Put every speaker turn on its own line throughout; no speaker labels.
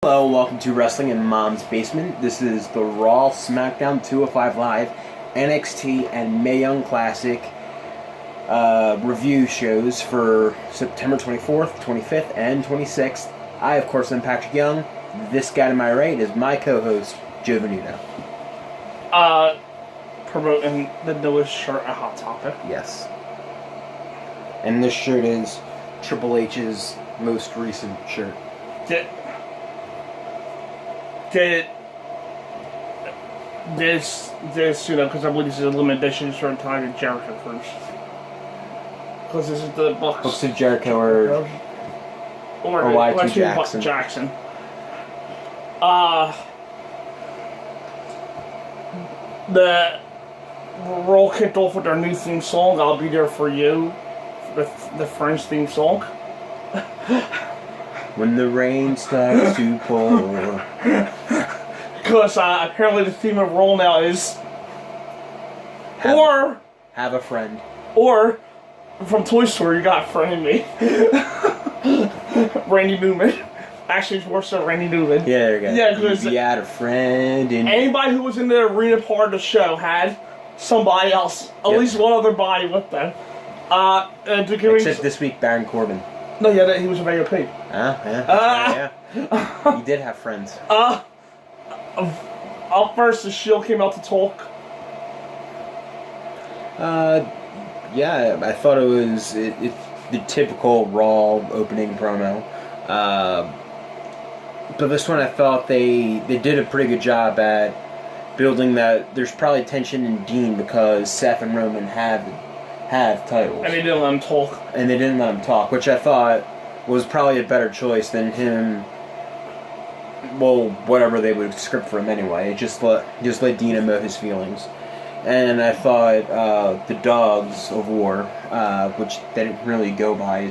Hello and welcome to Wrestling in Mom's Basement. This is the Raw, SmackDown, 205 Live, NXT, and Mae Young Classic review shows for September 24th, 25th, and 26th. I, of course, am Patrick Young. This guy to my right is my co-host, Joe Venuto.
Promoting the newest shirt at Hot Topic.
Yes. And this shirt is Triple H's most recent shirt.
This, because I believe this is a limited edition shirt tied to Jericho first. Because this is the
Books of Jericho or Y2
Jackson. The Raw kicked off with their new theme song, I'll Be There For You, the French theme song.
When the rain starts to pour.
Because apparently the theme of Raw now is
have a friend.
Or from Toy Story, you got a friend in me. Randy Newman. Actually, it's more so Randy Newman.
Yeah, there you go.
Yeah, because
you had a friend in.
Anybody who was in the arena part of the show had somebody else, at least one other body with them.
Except this week, Baron Corbin.
No, yeah, he was a AOP.
Yeah. He did have friends.
Up first, the Shield came out to talk.
Yeah, I thought it was the typical Raw opening promo. But this one I thought they did a pretty good job at building that there's probably tension in Dean because Seth and Roman have titles.
And they didn't let him talk.
Which I thought was probably a better choice than him. Well, whatever they would script for him anyway. Just let Dean emote his feelings. And I thought the Dogs of War, which they didn't really go by,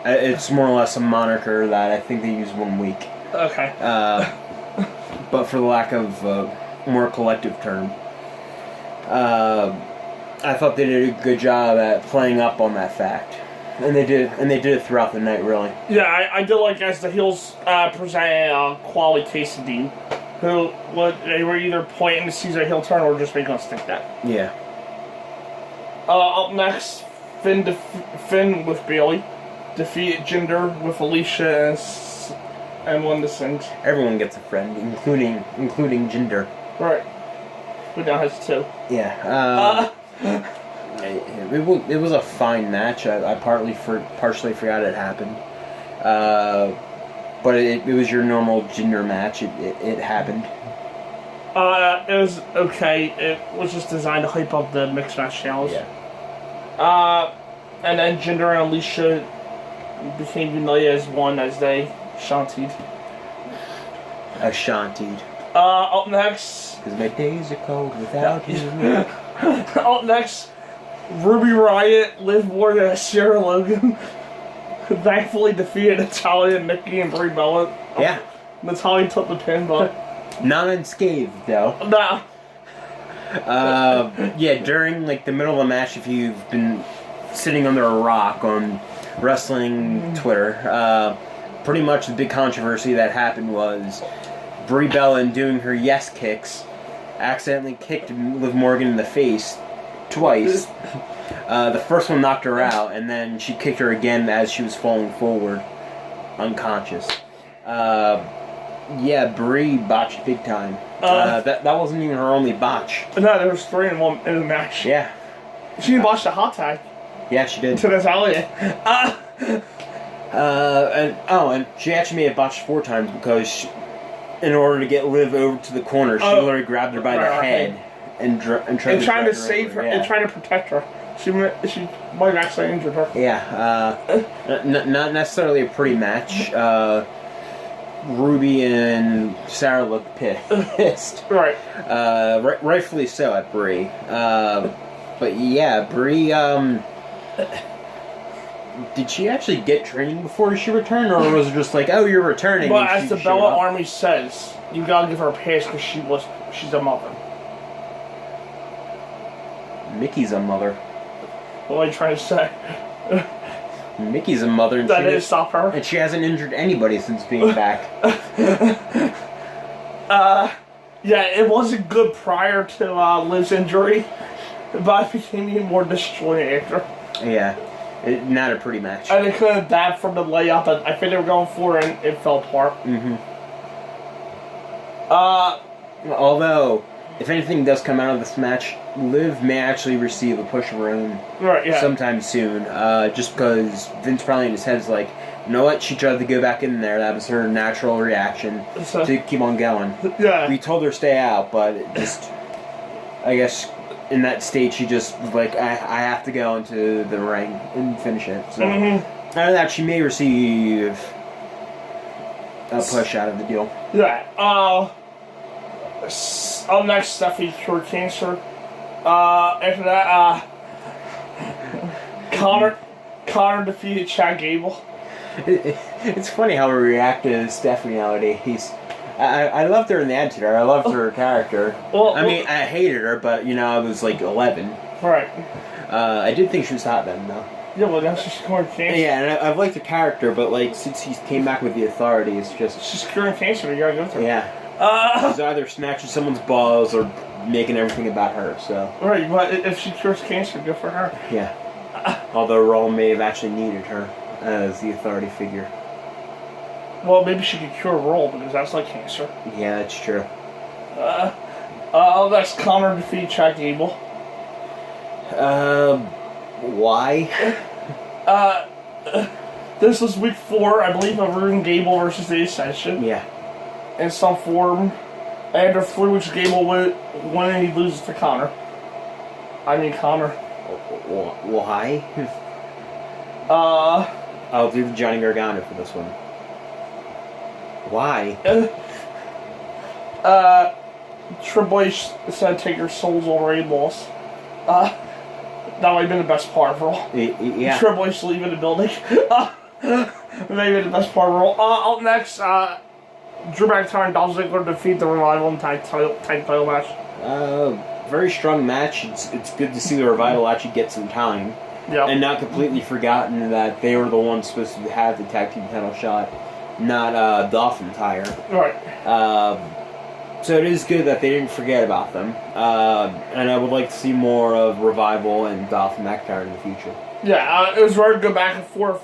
it's more or less a moniker that I think they use 1 week.
Okay.
But for the lack of a more collective term. I thought they did a good job at playing up on that fact. And they did it throughout the night, really.
Yeah, I did like as the heels presented a quality case of Dean, who they were either pointing to Caesar a heel turn or just making us think that.
Yeah.
Up next, Finn with Bayley defeated Jinder with Alicia and won the sings.
Everyone gets a friend, including Jinder.
Right. Who now has two.
Yeah. It was a fine match. I partially forgot it happened. But it was your normal Jinder match. It happened.
It was okay. It was just designed to hype up the mixed match challenge.
Yeah.
And then Jinder and Alicia became united as one as they shantied. Up next...
Because my days are cold without you.
Up next, Ruby Riott, Liv Morgan, and Sarah Logan thankfully defeated Natalya, Nikki, and Brie Bella.
Yeah.
Natalya took the pin, but...
Not unscathed, though.
Nah.
Yeah, during the middle of the match, if you've been sitting under a rock on wrestling Twitter, pretty much the big controversy that happened was Brie Bella, in doing her yes kicks, accidentally kicked Liv Morgan in the face twice. The first one knocked her out, and then she kicked her again as she was falling forward, unconscious. Yeah, Brie botched big time. That wasn't even her only botch.
No, there was 3 in the match.
Yeah.
She botched a hot tag.
Yeah, she did.
To Natalya.
And she actually may have botched 4 times because in order to get Liv over to the corner, she literally grabbed her by the head and tried to
save her and trying to protect her. She might have actually injured her.
Yeah, not necessarily a pretty match. Ruby and Sarah looked pissed.
Right.
Rightfully so at Brie. But yeah, Brie. Did she actually get training before she returned, or was it just oh, you're returning?
But as the Bella Army says, you gotta give her a pass because she's a mother.
Mickey's a mother.
What are you trying to say?
Mickey's a mother, and
That didn't stop her.
and she hasn't injured anybody since being back.
Yeah, it wasn't good prior to Liv's injury, but it became even more disjointed after.
Yeah, not a pretty match.
And they couldn't adapt from the layup that I think they were going for, and it fell apart.
Mm-hmm. Although, if anything does come out of this match, Liv may actually receive a push of her own sometime soon. Just because Vince probably in his head is like, you know what? She tried to go back in there. That was her natural reaction to keep on going.
Yeah.
We told her to stay out, but it just, I guess, in that state, she just was like, I have to go into the ring and finish it. So, out of that, she may receive a push out of the deal.
Yeah. Up next, Stephanie cured cancer. After that, Connor defeated Chad Gable.
It's funny how we react to Stephanie nowadays. I loved her in the Attitude Era. I loved her character. I mean, I hated her, but, I was like 11.
Right.
I did think she was hot then, though.
Yeah, well, now she's curing cancer.
Yeah, and I've liked her character, but, like, since he came back with the Authority, it's just...
She's curing cancer, you gotta go through.
Yeah. She's either snatching someone's balls or making everything about her, so...
Right, but if she cures cancer, good for her.
Yeah. Although Raw may have actually needed her as the Authority figure.
Well, maybe she could cure Roll, because that's like cancer.
Yeah, that's true.
That's Connor defeat Chad Gable.
Why?
This was week 4, I believe, of Rude and Gable versus the Ascension.
Yeah.
In some form. After 3 weeks, Gable win and he loses to Connor. Connor.
Why? I'll do the Johnny Gargano for this one. Why?
Triple H said Taker's soul's already lost. That might have been the best part of Raw.
Yeah.
Triple H leaving the building. Maybe the best part of Raw. Up next, Drew McIntyre and Dolph Ziggler defeat the Revival in tag title match.
Very strong match. It's good to see the Revival actually get some time.
Yep.
And not completely forgotten that they were the ones supposed to have the tag team title shot, not Dolph and Tyre.
Right.
So it is good that they didn't forget about them. And I would like to see more of Revival and Dolph and McIntyre in the future.
Yeah, it was hard to go back and forth.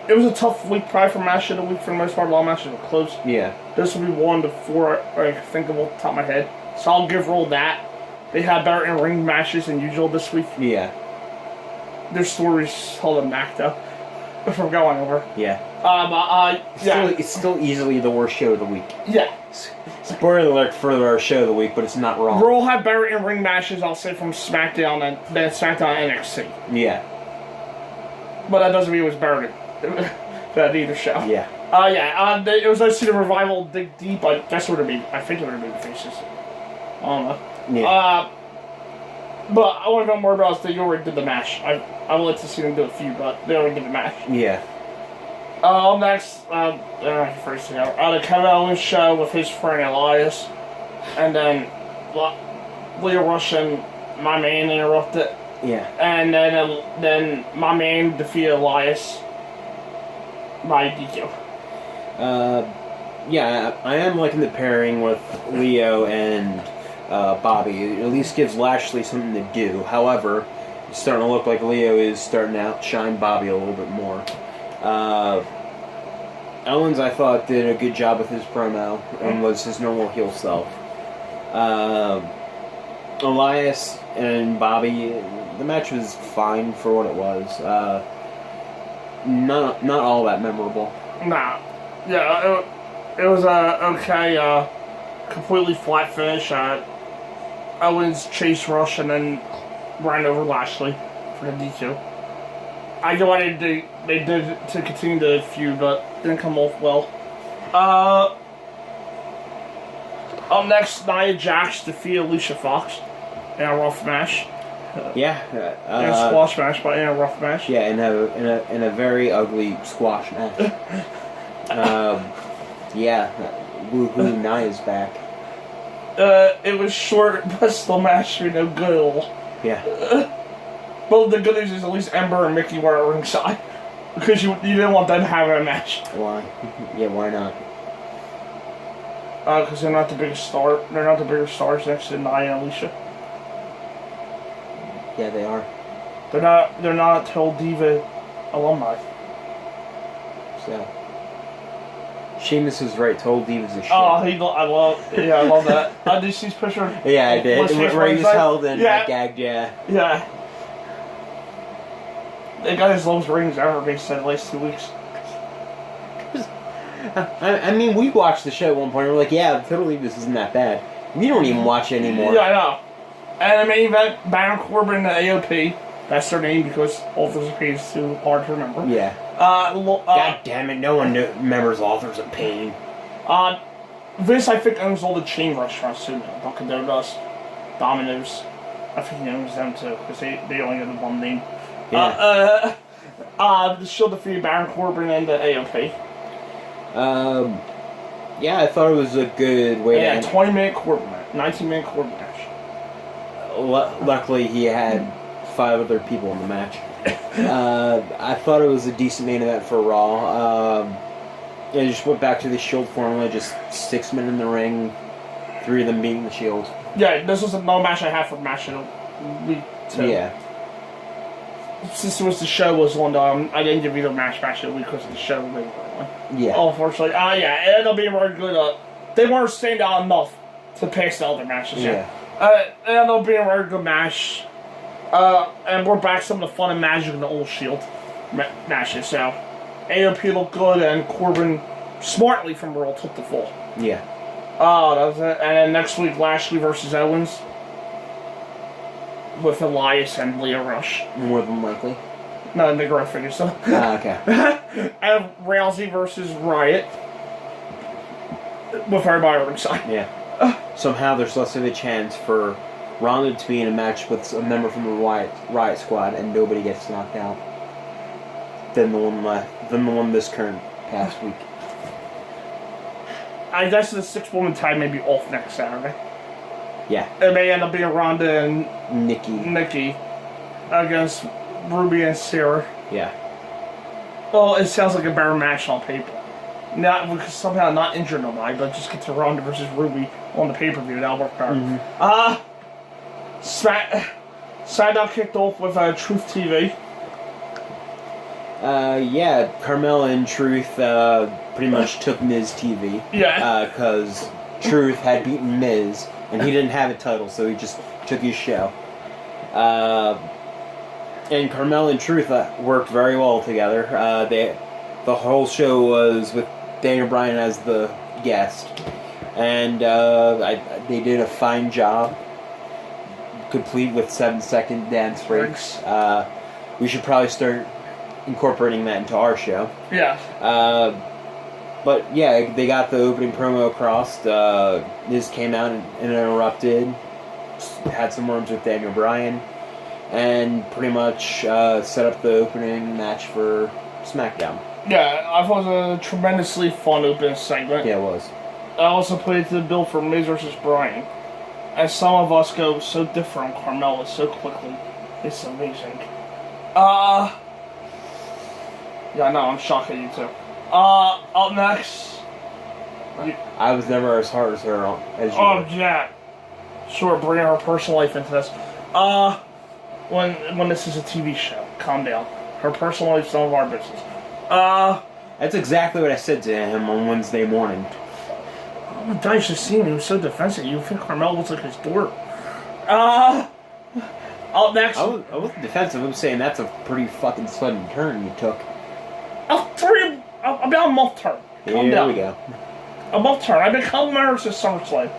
It was a tough week probably for match of the week for the most part. A lot of matches were close.
Yeah.
This will be 1 to 4 I can think of off the top of my head. So I'll give Roll that. They had better in-ring matches than usual this week.
Yeah.
Their stories held them back though. If we're going over.
Yeah. It's still easily the worst show of the week.
Yeah.
Spoiler alert for our show of the week, but it's not wrong.
Raw had better in-ring matches, I'll say, from SmackDown than SmackDown and NXT.
Yeah.
But that doesn't mean it was better than either show.
Yeah.
It was nice to see the Revival dig deep. I guess it would have been. I think it would have been the faces. I don't know.
Yeah.
But I want to know more about they already did the match. I would like to see them do a few, but they already did the match.
Yeah.
Next, first to go. The Kevin Owens show with his friend Elias, and then Leo Rush and my man interrupted.
Yeah.
And then my man defeated Elias by DQ.
Yeah, I am liking the pairing with Leo and Bobby. It at least gives Lashley something to do. However, it's starting to look like Leo is starting to outshine Bobby a little bit more. Owens, I thought, did a good job with his promo and was his normal heel self. Elias and Bobby, the match was fine for what it was. Not all that memorable.
Nah. Yeah, it was okay, completely flat finish. Owens chased Rush and then ran over Lashley for the DQ. I know why they did to continue the feud, but didn't come off well. Up next, Nia Jax defeated Alicia Fox in a rough match.
Yeah.
In a squash match, but in a rough match.
Yeah, in a very ugly squash match. Yeah, woohoo, Nia's back.
It was short, but still match for no good.
Yeah.
Well, the good news is at least Ember and Mickey were at ringside. Because you didn't want them having a match.
Why? Yeah, why not?
Because they're not the biggest star. They're not the bigger stars next to Nia and Alicia.
Yeah, they are.
They're not Total Diva alumni.
So. Sheamus is right. Total Divas is shit.
Oh, I love that. Did you see his picture?
Yeah, I did. Where he was held and gagged, yeah.
Yeah. They got his lowest ratings ever based on the last 2 weeks.
I mean, we watched the show at one point and we're like, yeah, totally this isn't that bad. We don't even watch it anymore.
Yeah, I know. And the main event, Baron Corbin and AOP. That's their name because authors of pain is too hard to remember.
Yeah. God damn it, no one remembers authors of pain.
Vince, I think, owns all the chain restaurants too now. Dunkin' Donuts, Domino's. I think he owns them too because they only have the one name.
Yeah.
The Shield defeated Baron Corbin and the AOP.
Yeah, I thought it was a good way to end.
20-minute Corbin match, 19-minute Corbin match.
Luckily, he had 5 other people in the match. I thought it was a decent main event for Raw. They just went back to the Shield formula, just 6 men in the ring, 3 of them beating the Shield.
Yeah, this was no match I had for match of the week 2.
Yeah.
Since it was the show was one, I didn't give either match of the week because of the show.
Yeah.
Unfortunately. Yeah, it ended up being very good. They weren't staying out enough to pass the other matches.
Yeah.
It ended up being a very good match. And we're back to some of the fun and magic in the old Shield matches. So, AOP looked good, and Corbin smartly from Raw took the fall.
Yeah.
Oh, that was it. And then next week, Lashley versus Owens with Elias and Leo Rush.
More than likely.
No, Nick Rush finished so.
Okay.
And Rousey versus Riot with everybody ringside.
Yeah. Somehow there's less of a chance for Ronda to be in a match with a member from the Riot Squad and nobody gets knocked out than the one this current past week.
I guess the 6-woman tag may be off next Saturday.
Yeah.
It may end up being Ronda and
Nikki
against Ruby and Sarah.
Yeah.
Well, it sounds like a better match on paper. Not because somehow not injure nobody, but just get to Ronda versus Ruby on the pay-per-view. That'll work better.
Mm-hmm.
SmackDown kicked off with Truth TV.
Yeah, Carmella and Truth pretty much took Miz TV.
Yeah.
Because Truth had beaten Miz, and he didn't have a title, so he just took his show. And Carmella and Truth worked very well together. The whole show was with Daniel Bryan as the guest, and they did a fine job, complete with 7-second dance breaks. We should probably start incorporating that into our show.
Yeah.
But yeah, they got the opening promo across. Miz came out and interrupted, had some words with Daniel Bryan, and pretty much set up the opening match for SmackDown.
Yeah, I thought it was a tremendously fun opening segment.
Yeah, it was.
I also played to the bill for Miz versus Bryan. As some of us go so different on Carmella so quickly. It's amazing. Yeah, no, I'm shocked at you too. Up next.
I was never as hard as her as you were.
Yeah. Sure, bringing her personal life into this. When this is a TV show, calm down. Her personal life's none of our business.
That's exactly what I said to him on Wednesday morning.
Oh, the guy should see him. He was so defensive. You think Carmella looks like his daughter. Up next.
I wasn't defensive. I'm saying that's a pretty fucking sudden turn you took.
About a month turn. Calm
Here
down.
we go.
A month turn. I've been complimenting her since SummerSlam.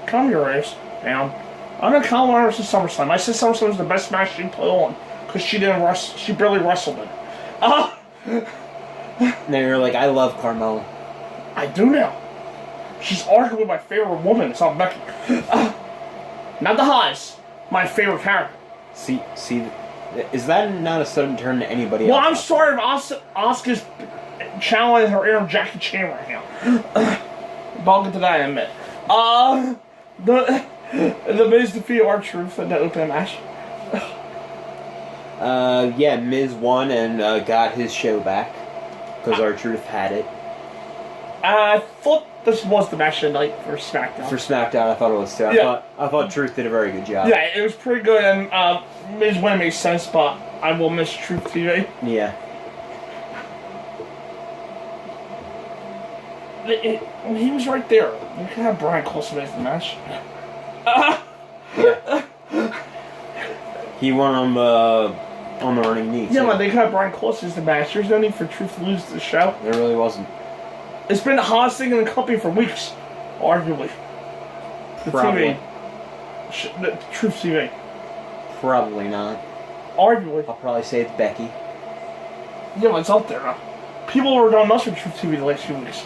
Calm your ass down. I've been complimenting her since SummerSlam. I said SummerSlam was the best match she put on because she barely wrestled it.
Now you're like, I love Carmella.
I do now. She's arguably my favorite woman. It's not Becky. Not the highs. My favorite character.
See, is that not a sudden turn to anybody
Well,
else?
I'm sorry if Asuka's channeling her inner Jackie Chan right now. But I'll get to that in a minute. The Miz defeated R-Truth in the opening match.
Yeah, Miz won and got his show back because R-Truth had it.
I thought this was the match of the night for SmackDown.
For SmackDown, I thought it was too. I thought Truth did a very good job.
Yeah, it was pretty good, and Miz win made sense, but I will miss Truth TV.
Yeah.
He was right there. You could have Brian close as the match.
Yeah. He won on the running knee.
Yeah, but they could have Brian close as the match. There's no need for Truth to lose the show.
There really wasn't.
It's been the hottest thing in the company for weeks, arguably. The
Probably.
TV. The Truth TV.
Probably not.
Arguably.
I'll probably say it's Becky.
Yeah, but it's out there now. People were going nuts for Truth TV the last few weeks.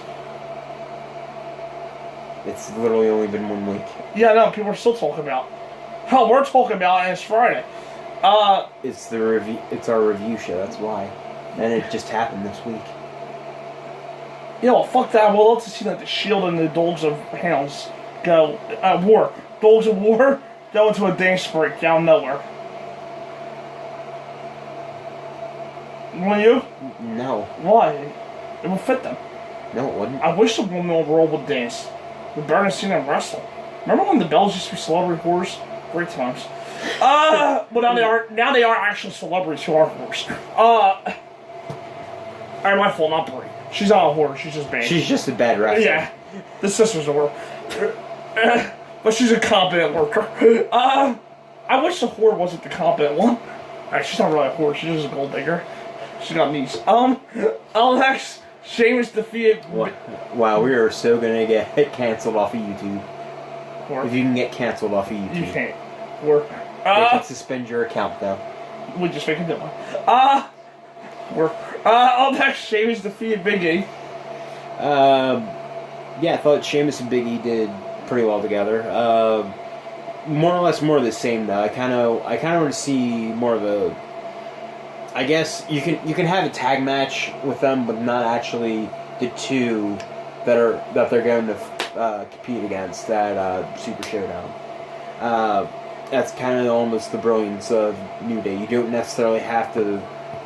It's literally only been 1 week.
Yeah, no, people are still talking about. Hell, we're talking about it, and it's Friday.
It's the review. It's our review show. That's why, and it just happened this week.
Yeah, well, fuck that. We'll love to see like the Shield and the Dogs of Hounds go war. Dogs of War go into a dance break down nowhere. Wouldn't you?
No.
Why? It would fit them.
No, it wouldn't.
I wish the women overall would dance. We'd better seen them wrestle. Remember when the Bells used to be celebrity whores? Great times. Well, now they are. Now they are actual celebrities who are whores. Alright, my fault, not Brie. She's not a whore. She's just bad.
She's just a bad wrestler.
Yeah, the sister's a whore. But she's a competent worker. I wish the whore wasn't the competent one. She's not really a whore. She's just a gold digger. She's got knees. Next, Sheamus defeated.
Wow, we are so gonna get canceled off of YouTube.
Whore.
If you can get canceled off of YouTube,
You can't. Whore.
they can suspend your account though.
We just make a new one. Next, Sheamus defeated Big E.
Yeah, I thought Sheamus and Big E did pretty well together. More or less, more of the same though. I kind of want to see more of a. I guess you can have a tag match with them, but not actually the two that they're going to compete against at Super Showdown. That's kind of almost the brilliance of New Day. You don't necessarily have to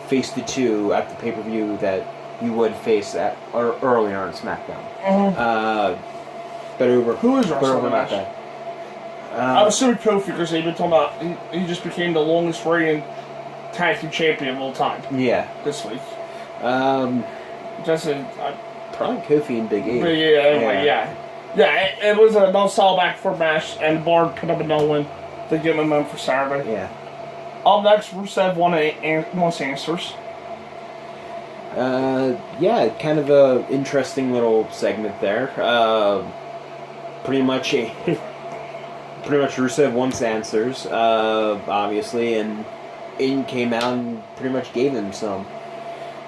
face the two at the pay-per-view that you would face at earlier on SmackDown.
Who is wrestling
that
match? I'm assuming Kofi because they've been talking about he just became the longest reigning tag team champion of all time.
Yeah.
This week.
Probably Kofi and Big E.
But yeah. It was a no-sell back for match, and Bard put up a no-win to get momentum for Saturday.
Yeah.
Up next, Rusev wants answers.
Yeah, kind of a interesting little segment there. Pretty much Rusev wants answers, obviously, and Aiden came out and pretty much gave him some.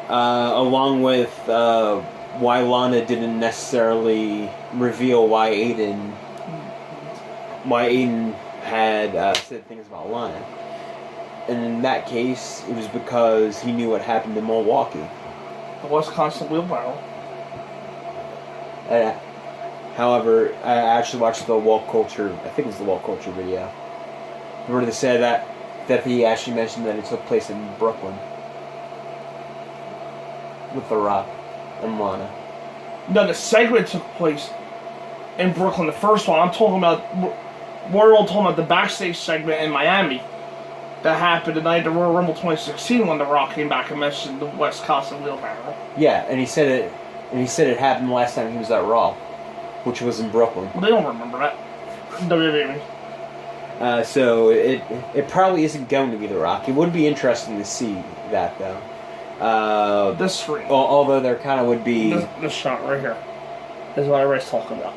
Along with why Lana didn't necessarily reveal why Aiden had said things about Lana. And in that case, it was because he knew what happened in Milwaukee.
The Wisconsin wheelbarrow.
However, I actually watched the Wall Culture, I think it was the Wall Culture video, where they said that he actually mentioned that it took place in Brooklyn. With The Rock and Lana.
No, the segment took place in Brooklyn, the first one. I'm talking about, we're all talking about the backstage segment in Miami that happened the night of Royal Rumble 2016 when The Rock came back and mentioned the Wisconsin wheelbarrow.
Yeah, and he said it happened the last time he was at Raw, which was in Brooklyn.
Well, they don't remember that. WWE.
So it probably isn't going to be The Rock. It would be interesting to see that though.
This screen.
Although there kind of would be
this shot right here is what everybody's talking about.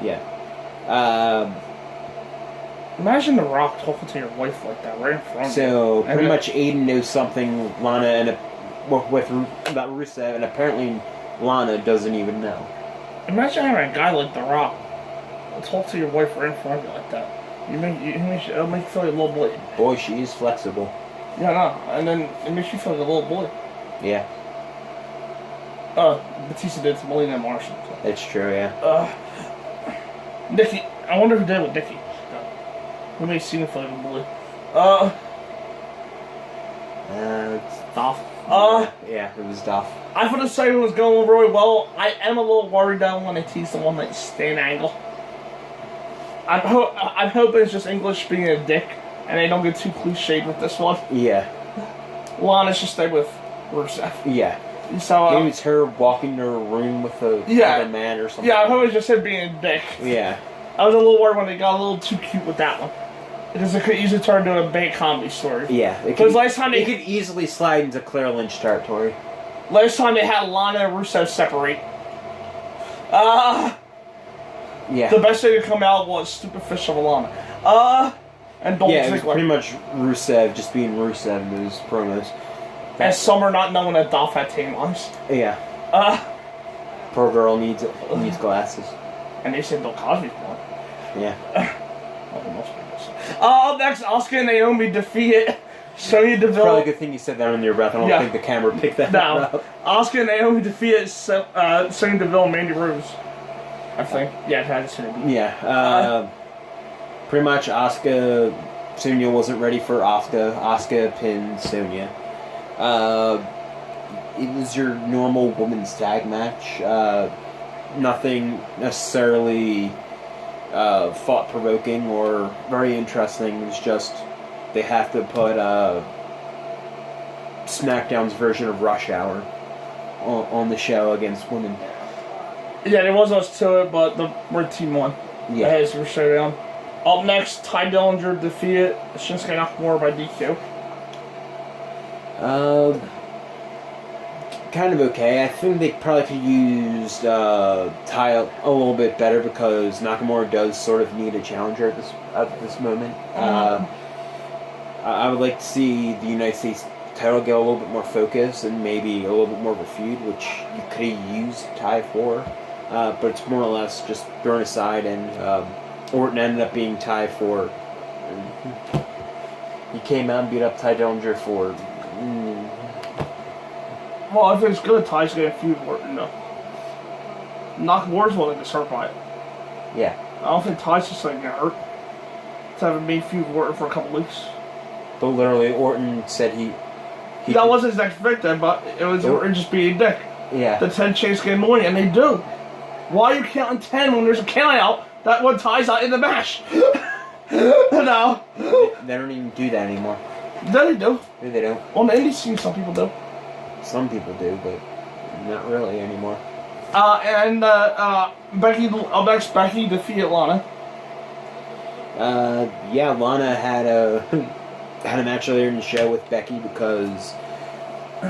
Yeah.
Imagine The Rock talking to your wife like that right in front of you.
So pretty much Aiden knows something Lana and about Rusev, and apparently Lana doesn't even know.
Imagine having a guy like The Rock talk to your wife right in front of you like that. It'll make you feel like a little boy.
Boy, she is flexible.
Yeah, no, and then it makes you feel like a little boy.
Yeah.
Batista did to Melina Marshall. So.
It's true, yeah.
Nikki, I wonder who did it with Nikki. Who made Cena feel like a boy? Dolph.
Yeah, it was Dolph.
I thought the segment was going really well. I am a little worried though when they tease the one night stand angle. I'm hoping it's just English being a dick and they don't get too cliched with this one.
Yeah.
Lana should stay with Rusev.
Yeah.
So
maybe it's her walking to her room with another man or something.
Yeah, I hope it's just him being a dick.
Yeah.
I was a little worried when they got a little too cute with that one. Because it could easily turn into a big comedy story.
Yeah.
Because last time
it could easily slide into Claire Lynch territory.
Last time they had Lana and Rusev separate.
Yeah.
The best thing to come out was Stupid Fish of Lana. And Dolph
Ziggler.
Ziggler.
It was pretty much Rusev just being Rusev in those promos.
And Summer not knowing that Dolph had tan lines.
Yeah. Poor girl needs glasses.
And they said Bill Cosby's born.
Yeah.
Next, Asuka and Naomi defeated Sonya Deville.
Probably a good thing you said that under your breath. I don't think the camera picked that up.
Asuka and Naomi defeated Sonya Deville and Mandy Rose. I think. Yeah, it had to be.
Yeah. Pretty much Asuka, Sonya wasn't ready for Asuka. Asuka pinned Sonya. It was your normal women's tag match. Nothing necessarily thought-provoking or very interesting. It was just they have to put SmackDown's version of Rush Hour on the show against women.
Yeah, there was us to it, but the red team won.
Yeah.
That is for showdown. Up next, Ty Dillinger defeated Shinsuke Nakamura by DQ.
Kind of okay. I think they probably could use Ty a little bit better because Nakamura does sort of need a challenger at this moment. I would like to see the United States title get a little bit more focus and maybe a little bit more of a feud, which you could have used Ty for. But it's more or less just thrown aside, and Orton ended up being Ty for. He came out and beat up Ty Dillinger for.
Well, if it's good, Ty's going to feud with Orton, though. Nakamura's willing to start by it.
Yeah.
I don't think Ty's just going to get hurt. To have a main feud with Orton for a couple weeks.
But literally, Orton said he
that wasn't his next victim, but it was Orton just being a dick.
Yeah.
The 10 chase get annoying, and they do. Why are you counting 10 when there's a count out that one ties out in the match? No.
They don't even do that anymore.
No, they do.
Maybe they don't.
On the indie scene, some people do.
Some people do, but not really anymore.
Becky defeated Lana.
Yeah, Lana had a match earlier in the show with Becky because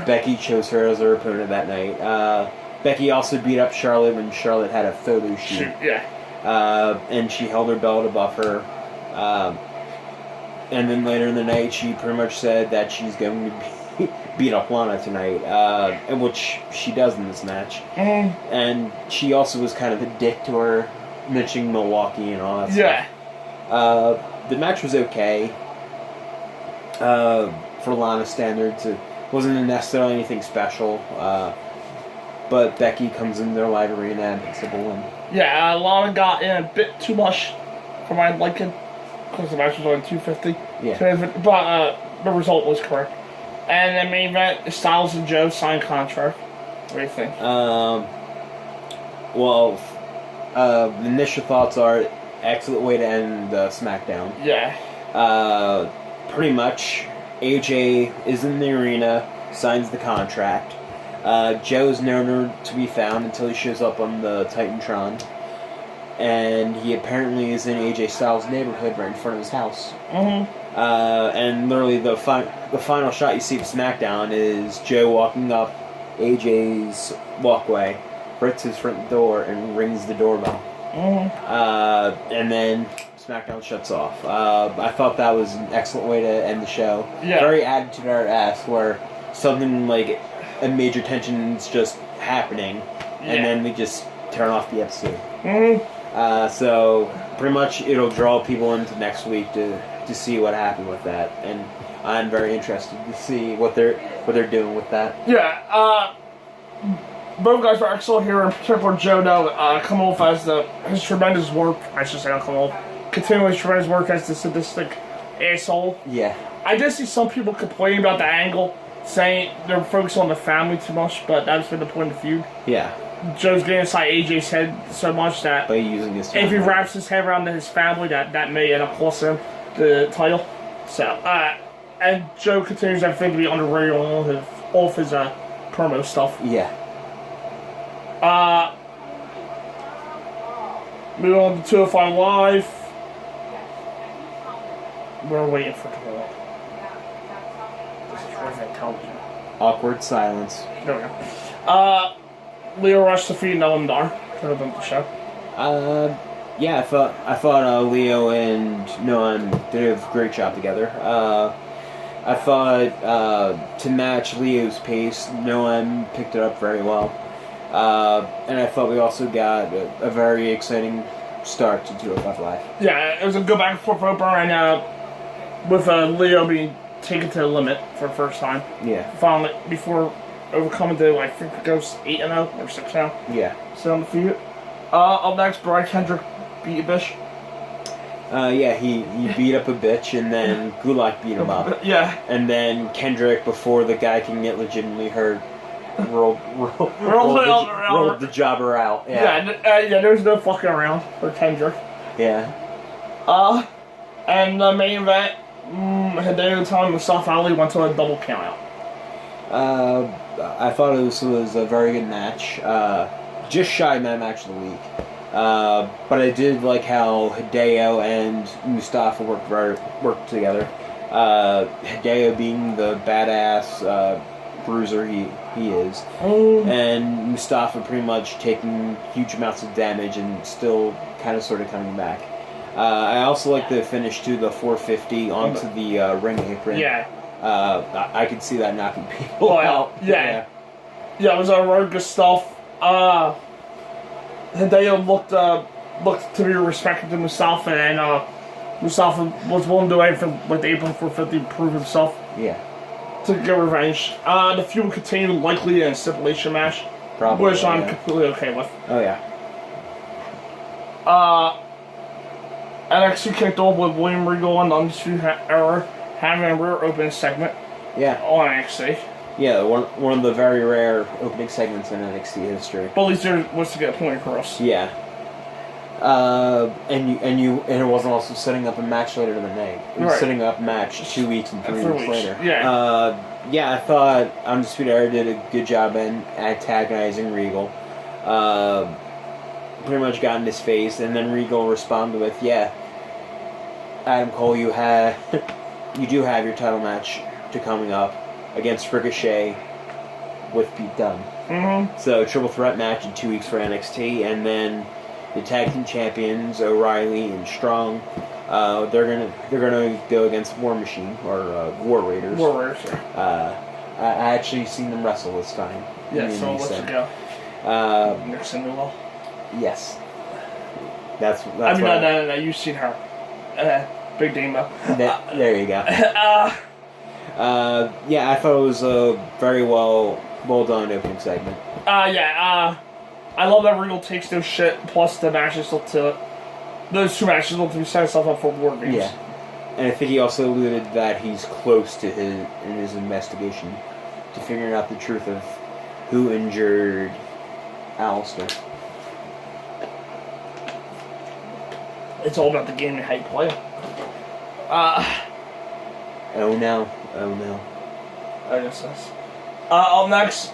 Becky chose her as her opponent that night. Becky also beat up Charlotte when Charlotte had a photo shoot.
Yeah.
And she held her belt above her. And then later in the night, she pretty much said that she's going to beat up Lana tonight, and which she does in this match. And she also was kind of a dick to her, mentioning Milwaukee and all that stuff. The match was okay. For Lana standards, it wasn't necessarily anything special. But Becky comes in their live arena and hits the win. Yeah,
Lana got in a bit too much for my liking because the match was only 250.
Yeah.
But the result was correct. And the main event, Styles and Joe signed contract. What do you think?
Well, the initial thoughts are excellent way to end SmackDown.
Yeah.
Pretty much, AJ is in the arena, signs the contract. Joe's nowhere to be found until he shows up on the Titantron. And he apparently is in AJ Styles' neighborhood right in front of his house. And literally the final shot you see of SmackDown is Joe walking up AJ's walkway, breaks his front door, and rings the doorbell. And then SmackDown shuts off. I thought that was an excellent way to end the show.
Yeah.
Very Attitude-Era-esque, where something like a major tension is just happening, and then we just turn off the episode. So pretty much it'll draw people into next week to see what happened with that, and I'm very interested to see what they're doing with that.
Yeah, both guys are excellent here, in particular Joe now, come off as his tremendous work, I should say not come off, continuing his tremendous work as the sadistic asshole.
Yeah.
I did see some people complaining about the angle, saying they're focused on the family too much, but that's been the point of the feud.
Yeah.
Joe's getting inside AJ's head so much that
By using his
if he wraps his head around his family, that may end up costing him the title. So, and Joe continues everything to be underrated on all of his promo stuff.
Yeah.
Moving on to 205 Live. We're waiting for it to roll. This is Rivet Television.
Awkward silence.
There we go. Leo Rush defeated Noam Dar. Could have been the show.
Yeah, I thought Leo and Noam did a great job together. I thought to match Leo's pace, Noam picked it up very well. And I thought we also got a very exciting start to 205 Live.
Yeah, it was a good back and forth opener, and with Leo being taken to the limit for the first time.
Yeah.
Finally, before overcoming the, I think it goes 8-0 or 6-0.
Yeah.
So on the feud. Up next, Brian Kendrick beat a bitch.
Yeah, he beat up a bitch, and then Gulak beat him up.
Yeah.
And then Kendrick, before the guy can get legitimately hurt, rolled the jobber out. Yeah.
Yeah, there's no fucking around for Kendrick.
Yeah.
And the main event, Hideo Itami and Mustafa Ali went to a double countout.
I thought this was a very good match. Just shy of my match of the week. But I did like how Hideo and Mustafa worked together. Hideo being the badass bruiser he is, and Mustafa pretty much taking huge amounts of damage and still kind of sort of coming back. I also like the finish to the 450 onto the ring apron.
Yeah.
I could see that knocking people out.
Yeah, it was really good stuff. Hideo looked to be respected to Mustafa, and Mustafa was willing to do anything with the apron 450 to prove himself.
Yeah.
To get revenge. The feud will continue likely in a stipulation match.
Probably.
Which I'm completely okay with.
Oh, yeah.
NXT kicked off with William Regal and Undisputed Era having a rare opening segment.
Yeah.
On NXT.
Yeah, one of the very rare opening segments in NXT history.
But at least there was to get a point across.
Yeah. And it wasn't also setting up a match later in the night. It was setting up a match 2 weeks and 3 weeks later.
Yeah.
Yeah, I thought Undisputed Era did a good job in antagonizing Regal. Pretty much got in his face, and then Regal responded with, "Yeah, Adam Cole, you do have your title match coming up against Ricochet with Pete Dunne."
Mm-hmm.
So triple threat match in 2 weeks for NXT, and then the tag team champions O'Reilly and Strong. They're gonna go against War Machine or War Raiders.
War Raiders.
I actually seen them wrestle this time.
Yeah. So let's go. Nixon Newell.
Yes. That's
I mean, no. You've seen her. Big Damo.
There you go. Yeah, I thought it was a very well done opening segment.
I love that Regal takes no shit. Plus, the matches look to those two matches look to be setting stuff up for War Games.
Yeah, and I think he also alluded that he's close to his investigation to figuring out the truth of who injured Alistair.
It's all about the game and how you play it.
Oh no.
I guess that's. Up next,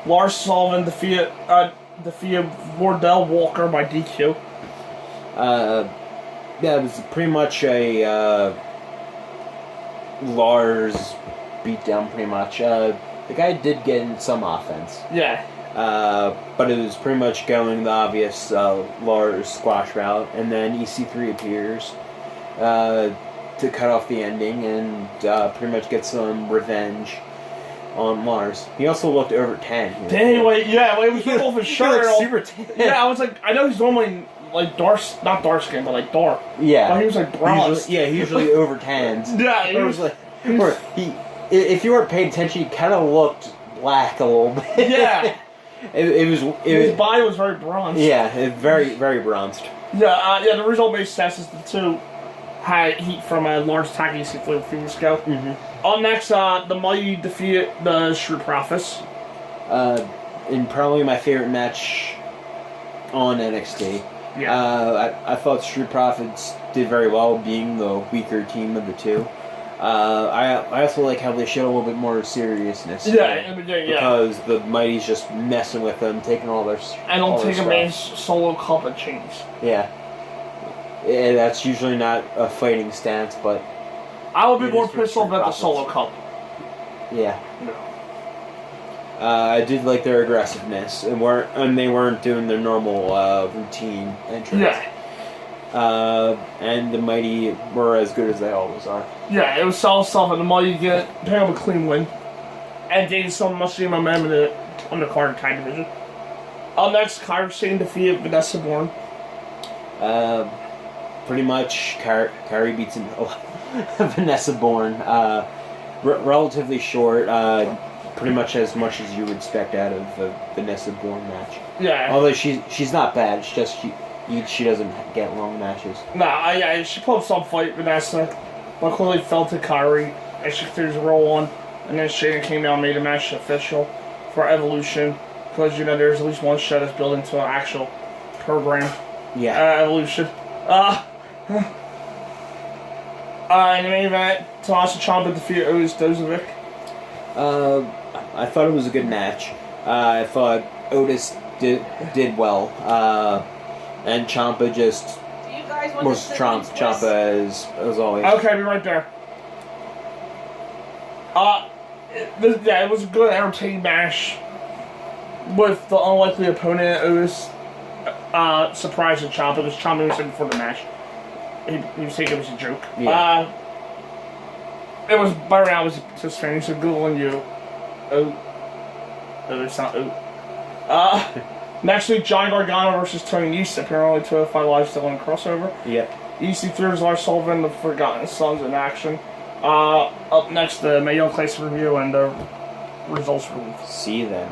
Lars Sullivan defeated Wardell Walker by DQ.
Yeah, it was pretty much a Lars beatdown, pretty much. The guy did get in some offense.
Yeah.
But it was pretty much going the obvious Lars squash route, and then EC3 appears to cut off the ending and pretty much get some revenge on Lars. He also looked over 10.
Dang, wait, he was off his shirt.
Like super 10.
Yeah, I was like, I know he's normally like not dark skin, but like dark.
Yeah.
But he was like bronze.
Usually over 10s.
Yeah, he was
like, if you weren't paying attention, he kind of looked black a little bit.
Yeah.
His
body was very bronze.
Yeah, very, very bronzed.
Yeah, the result made sense is the two had heat from a large tag he a few weeks ago.
Mm-hmm.
On next, the Mighty defeated the Street Profits.
In probably my favorite match on NXT.
Yeah.
I thought Street Profits did very well, being the weaker team of the two. I also like how they showed a little bit more seriousness.
Yeah.
Because the Mighty's just messing with them, taking all their
and don't take a man's solo cup and chains.
Yeah. That's usually not a fighting stance, but
I would be more pissed off at the solo cup.
Yeah.
No.
I did like their aggressiveness, and they weren't doing their normal routine entrance.
Yeah.
And the Mighty were as good as they always are.
Yeah, it was solid stuff, and the Mighty pick up a clean win, and gained so much momentum in the undercard tag division. Up next, Kairi Sane defeated Vanessa Bourne.
Pretty much, Kairi beats Vanessa Bourne. Relatively short. Pretty much as you would expect out of a Vanessa Bourne match.
Yeah.
Although she's not bad. It's just she doesn't get long matches.
Nah, yeah, she put up some fight, Vanessa, but clearly fell to Kairi, and she threw the roll on, and then Shayna came down and made the match official for Evolution, because there's at least one show that's built into an actual program.
Yeah.
Evolution. In the main event, Tommaso Ciampa defeated Otis Dozovic.
I thought it was a good match. I thought Otis did well, and Ciampa just was Ciampa as always.
Okay, be right there. It was a good, entertaining match with the unlikely opponent. Otis surprised Ciampa because Ciampa was in before the match. He was thinking it was a joke.
Yeah.
It was by now. It was just funny. So Googling you. It's not next week, Johnny Gargano versus Tony Nese, apparently 205 Live still in crossover.
Yeah.
EC3 is Lars Sullivan, the Forgotten Sons in action. Up next, the Mae Young Classic review and the results release.
See you then.